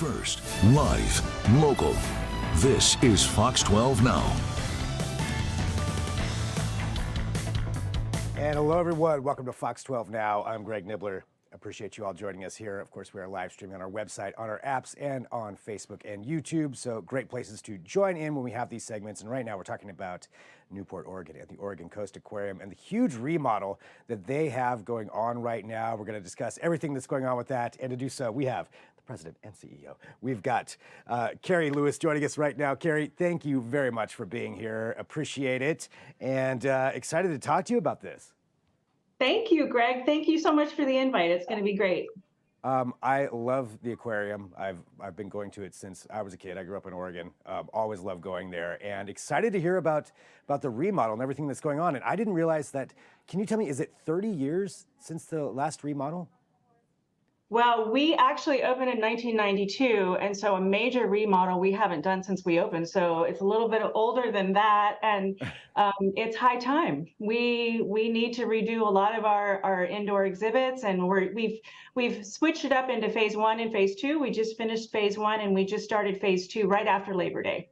first, live, local. This is Fox 12 Now. And hello, everyone. Welcome to Fox 12 Now. I'm Greg Nibbler. Appreciate you all joining us here. Of course, we are live streaming on our website, on our apps, and on Facebook and YouTube. So great places to join in when we have these segments. And right now we're talking about Newport, Oregon at the Oregon Coast Aquarium and the huge remodel that they have going on right now. We're going to discuss everything that's going on with that. And to do so, we have the president and CEO. We've got Carrie Lewis joining us right now. Carrie, thank you very much for being here. Appreciate it. And excited to talk to you about this. Thank you, Greg. Thank you so much for the invite. It's going to be great. I love the aquarium. I've been going to it since I was a kid. I grew up in Oregon. Always loved going there, and excited to hear about the remodel and everything that's going on. And I didn't realize that. Can you tell me, is it 30 years since the last remodel? Well, we actually opened in 1992, and so a major remodel we haven't done since we opened. So it's a little bit older than that, and it's high time. We need to redo a lot of our indoor exhibits, and we've switched it up into phase 1 and phase 2. We just finished phase 1, and we just started phase 2 right after Labor Day.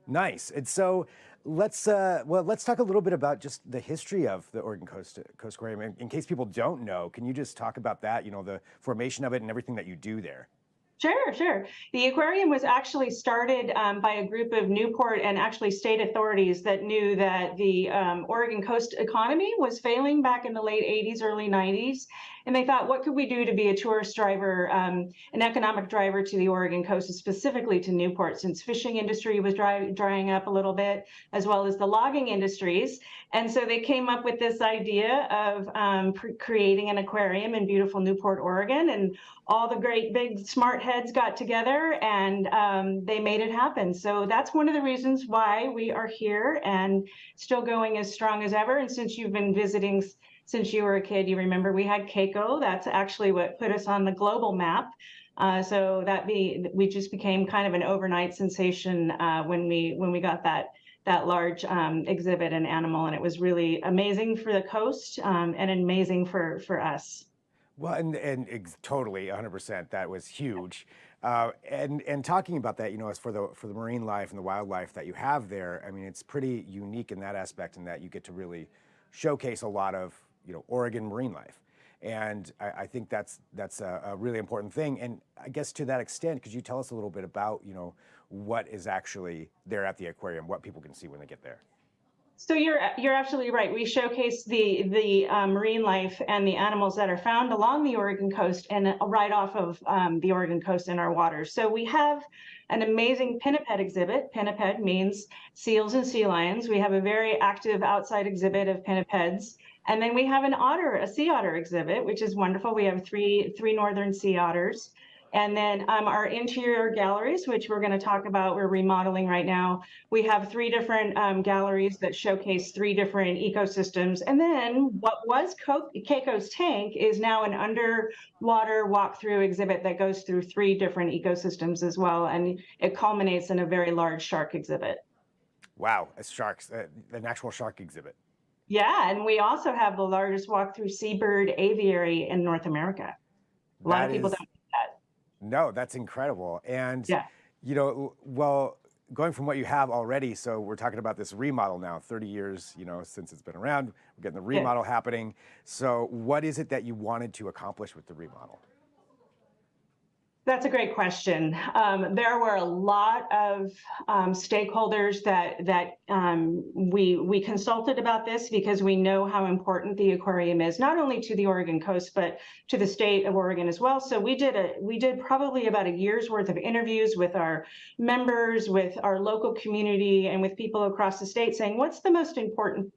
Nice. And so let's talk a little bit about just the history of the Oregon Coast Aquarium. In case people don't know, can you just talk about that, you know, the formation of it and everything that you do there? Sure. The aquarium was actually started by a group of Newport and actually state authorities that knew that the Oregon coast economy was failing back in the late 80s, early 90s. And they thought, what could we do to be a tourist driver, an economic driver to the Oregon coast, specifically to Newport, since fishing industry was drying up a little bit, as well as the logging industries. And so they came up with this idea of creating an aquarium in beautiful Newport, Oregon. And all the great big smart heads got together and they made it happen. So that's one of the reasons why we are here and still going as strong as ever. And since you've been visiting since you were a kid, you remember we had Keiko. That's actually what put us on the global map. So we just became kind of an overnight sensation when we got that large exhibit and animal, and it was really amazing for the coast and amazing for us. Well, and totally 100%, that was huge. And talking about that, you know, as for the marine life and the wildlife that you have there, I mean, it's pretty unique in that aspect, in that you get to really showcase a lot of, you know, Oregon marine life. And I think that's a really important thing. And I guess to that extent, could you tell us a little bit about, you know, what is actually there at the aquarium, what people can see when they get there? So you're absolutely right. We showcase the marine life and the animals that are found along the Oregon coast and right off of the Oregon coast in our waters. So we have an amazing pinniped exhibit. Pinniped means seals and sea lions. We have a very active outside exhibit of pinnipeds. And then we have a sea otter exhibit, which is wonderful. We have three northern sea otters. And then our interior galleries, which we're going to talk about, we're remodeling right now. We have 3 different galleries that showcase 3 different ecosystems. And then what was Keiko's tank is now an underwater walkthrough exhibit that goes through 3 different ecosystems as well. And it culminates in a very large shark exhibit. Wow, an actual shark exhibit. Yeah, and we also have the largest walkthrough seabird aviary in North America. A lot of people don't. No, that's incredible. And, yeah, you know, well, going from what you have already, so we're talking about this remodel now, 30 years, you know, since it's been around, we're getting the remodel happening. So what is it that you wanted to accomplish with the remodel? That's a great question. There were a lot of stakeholders that we consulted about this, because we know how important the aquarium is, not only to the Oregon coast, but to the state of Oregon as well. So we did probably about a year's worth of interviews with our members, with our local community, and with people across the state, saying, what's the most important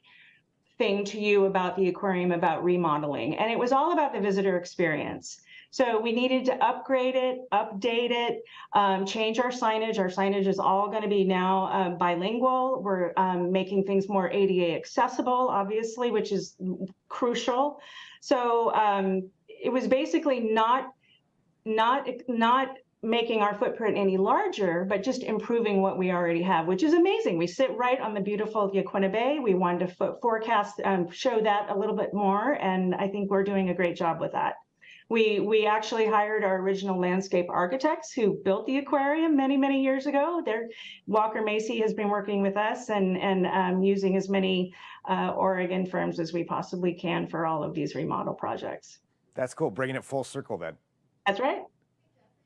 thing to you about the aquarium, about remodeling? And it was all about the visitor experience. So we needed to upgrade it, update it, change our signage. Our signage is all going to be now bilingual. We're making things more ADA accessible, obviously, which is crucial. So it was basically not making our footprint any larger, but just improving what we already have, which is amazing. We sit right on the beautiful Yaquina Bay. We wanted to forecast, show that a little bit more, and I think we're doing a great job with that. We actually hired our original landscape architects who built the aquarium many, many years ago. Walker Macy has been working with us and using as many Oregon firms as we possibly can for all of these remodel projects. That's cool, bringing it full circle then. That's right.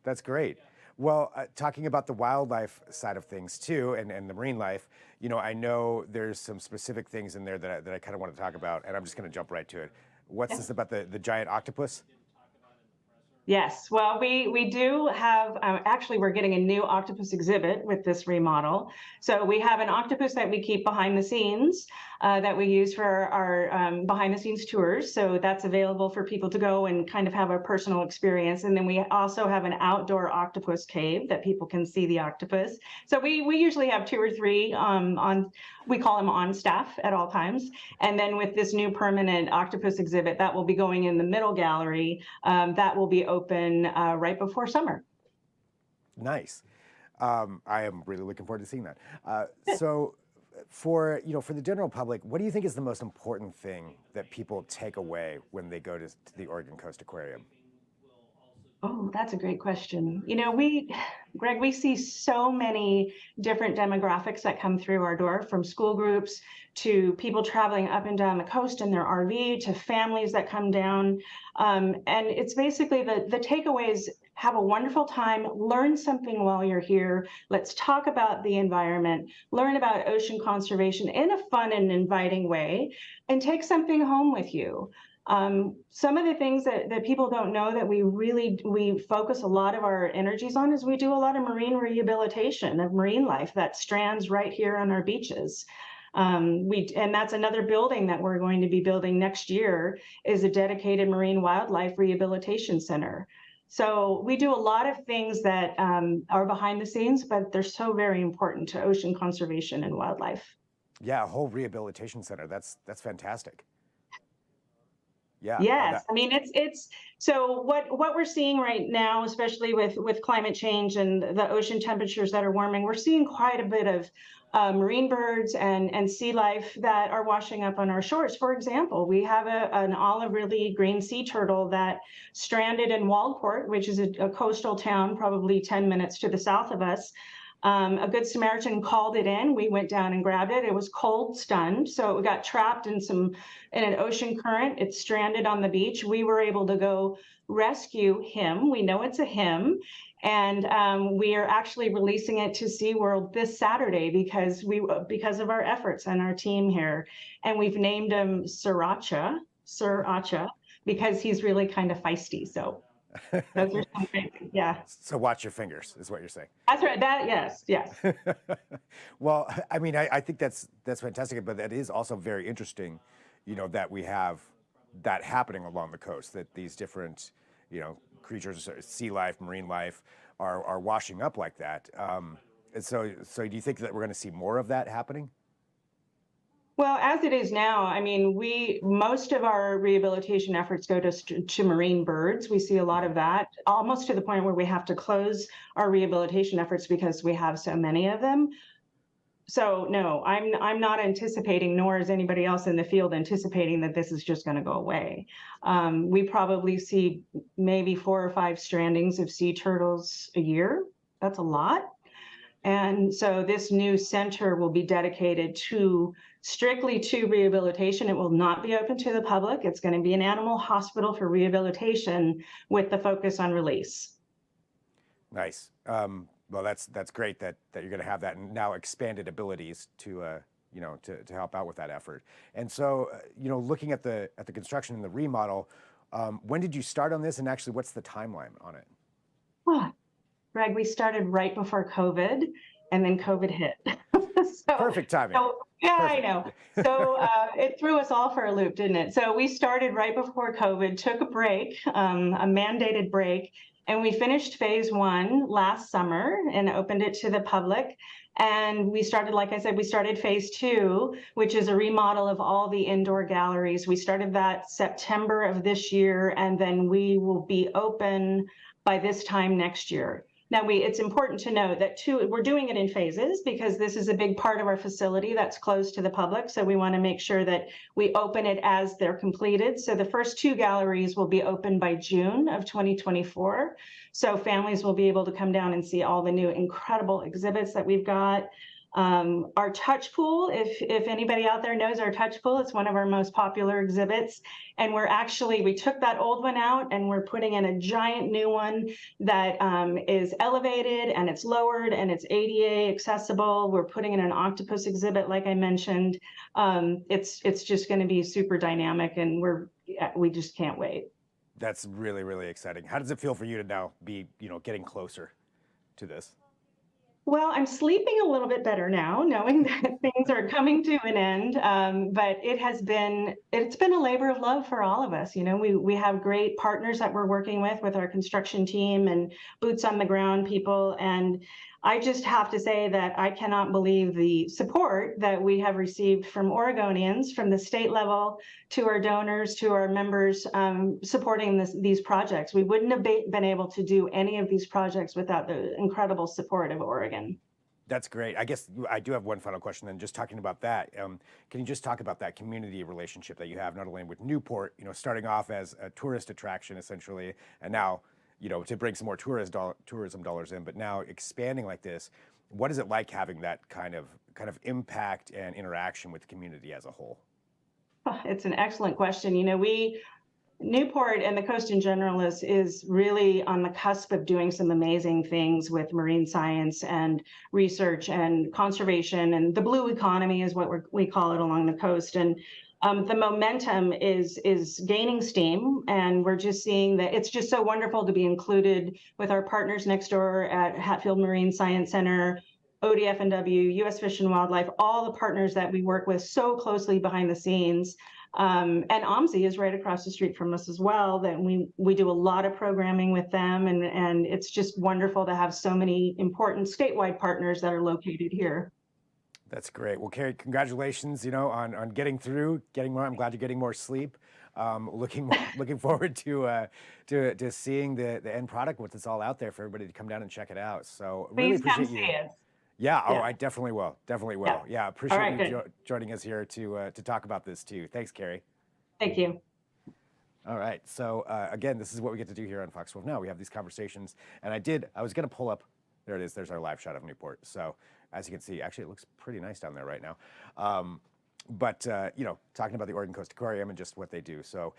That's great. Well, talking about the wildlife side of things too, and the marine life, you know, I know there's some specific things in there that I kind of want to talk about, and I'm just going to jump right to it. What's this about the giant octopus? Yes, well, we do have, actually, we're getting a new octopus exhibit with this remodel. So we have an octopus that we keep behind the scenes that we use for our behind the scenes tours. So that's available for people to go and kind of have a personal experience. And then we also have an outdoor octopus cave that people can see the octopus. So we usually have 2 or 3 we call them on staff at all times. And then with this new permanent octopus exhibit that will be going in the middle gallery, that will be open right before summer. Nice. I am really looking forward to seeing that. So for the general public, what do you think is the most important thing that people take away when they go to the Oregon Coast Aquarium? Oh, that's a great question. You know, Greg, we see so many different demographics that come through our door, from school groups to people traveling up and down the coast in their RV to families that come down. And it's basically the takeaways: have a wonderful time, learn something while you're here. Let's talk about the environment, learn about ocean conservation in a fun and inviting way, and take something home with you. Some of the things that people don't know that we focus a lot of our energies on is we do a lot of marine rehabilitation of marine life that strands right here on our beaches. And that's another building that we're going to be building next year, is a dedicated marine wildlife rehabilitation center. So we do a lot of things that are behind the scenes, but they're so very important to ocean conservation and wildlife. Yeah, a whole rehabilitation center. That's fantastic. Yeah. Yes, I mean it's so what we're seeing right now, especially with climate change and the ocean temperatures that are warming, we're seeing quite a bit of marine birds and sea life that are washing up on our shores. For example, we have an olive ridley green sea turtle that stranded in Waldport, which is a coastal town probably 10 minutes to the south of us. A Good Samaritan called it in. We went down and grabbed it. It was cold stunned, so it got trapped in an ocean current. It stranded on the beach. We were able to go rescue him. We know it's a him, and we are actually releasing it to SeaWorld this Saturday because of our efforts and our team here. And we've named him Sriracha, because he's really kind of feisty. So. Those are something, yeah. So watch your fingers, is what you're saying. That's right. Yes. Well, I mean, I think that's fantastic, but that is also very interesting, that we have that happening along the coast, that these different, creatures, sea life, marine life, are washing up like that. And so do you think that we're going to see more of that happening? Well, as it is now, I mean, most of our rehabilitation efforts go to marine birds. We see a lot of that, almost to the point where we have to close our rehabilitation efforts because we have so many of them. So no, I'm not anticipating, nor is anybody else in the field anticipating, that this is just going to go away. We probably see maybe 4 or 5 strandings of sea turtles a year. That's a lot. And so this new center will be dedicated strictly to rehabilitation. It will not be open to the public. It's going to be an animal hospital for rehabilitation with the focus on release. Nice. Well, that's great that you're going to have that and now expanded abilities to help out with that effort. And so, looking at the construction and the remodel, when did you start on this, and actually what's the timeline on it? Oh, Greg, we started right before COVID, and then COVID hit. Perfect timing. Yeah, Perfect. I know. So it threw us all for a loop, didn't it? So we started right before COVID, took a break, a mandated break, and we finished phase 1 last summer and opened it to the public. And we started, like I said, we started phase 2, which is a remodel of all the indoor galleries. We started that September of this year, and then we will be open by this time next year. Now, it's important to note that we're doing it in phases because this is a big part of our facility that's closed to the public. So we want to make sure that we open it as they're completed. So the first 2 galleries will be open by June of 2024. So families will be able to come down and see all the new incredible exhibits that we've got. Our touch pool, if anybody out there knows our touch pool, it's one of our most popular exhibits. And we took that old one out and we're putting in a giant new one that is elevated and it's lowered and it's ADA accessible. We're putting in an octopus exhibit, like I mentioned. It's just going to be super dynamic, and we just can't wait. That's really, really exciting. How does it feel for you to now be, getting closer to this? Well, I'm sleeping a little bit better now, knowing that things are coming to an end. But it's been a labor of love for all of us. We have great partners that we're working with our construction team and boots on the ground people. And I just have to say that I cannot believe the support that we have received from Oregonians, from the state level to our donors, to our members supporting these projects. We wouldn't have been able to do any of these projects without the incredible support of Oregon. That's great. I guess I do have one final question then, just talking about that. Can you just talk about that community relationship that you have, not only with Newport, starting off as a tourist attraction essentially, and now, to bring some more tourism dollars in, but now expanding like this. What is it like having that kind of impact and interaction with the community as a whole? It's an excellent question. Newport and the coast in general is really on the cusp of doing some amazing things with marine science and research and conservation, and the blue economy is what we call it along the coast. And the momentum is gaining steam, and we're just seeing that it's just so wonderful to be included with our partners next door at Hatfield Marine Science Center, ODF&W, U.S. Fish and Wildlife, all the partners that we work with so closely behind the scenes. And OMSI is right across the street from us as well. That we do a lot of programming with them, and it's just wonderful to have so many important statewide partners that are located here. That's great. Well, Carrie, congratulations, on getting more. I'm glad you're getting more sleep. Looking forward to seeing the end product, once it's all out there for everybody to come down and check it out. So really Please appreciate come you. see it. Yeah. Oh, I definitely will. Definitely will. Yeah. Appreciate you joining us here to talk about this too. Thanks, Carrie. Thank you. All right. So again, this is what we get to do here on Fox 12 Now. We have these conversations, and I was going to pull up. There it is. There's our live shot of Newport. So as you can see, actually, it looks pretty nice down there right now. But talking about the Oregon Coast Aquarium and just what they do. So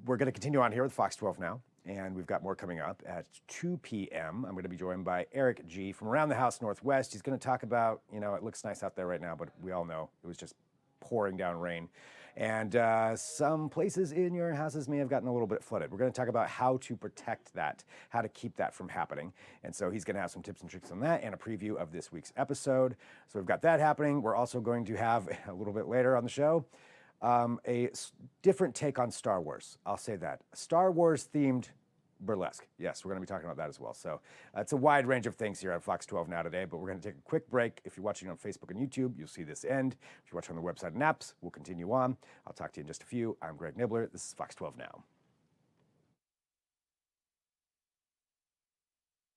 we're going to continue on here with Fox 12 Now. And we've got more coming up at 2 p.m. I'm going to be joined by Eric G. from Around the House Northwest. He's going to talk about, it looks nice out there right now, but we all know it was just pouring down rain. And some places in your houses may have gotten a little bit flooded. We're going to talk about how to protect that, how to keep that from happening. And so he's going to have some tips and tricks on that and a preview of this week's episode. So we've got that happening. We're also going to have, a little bit later on the show, a different take on Star Wars. I'll say that. Star Wars themed burlesque. Yes, we're going to be talking about that as well. So it's a wide range of things here on Fox 12 Now today, but we're going to take a quick break. If you're watching on Facebook and YouTube, you'll see this end. If you're watching on the website and apps, we'll continue on. I'll talk to you in just a few. I'm Greg Nibbler. This is Fox 12 Now.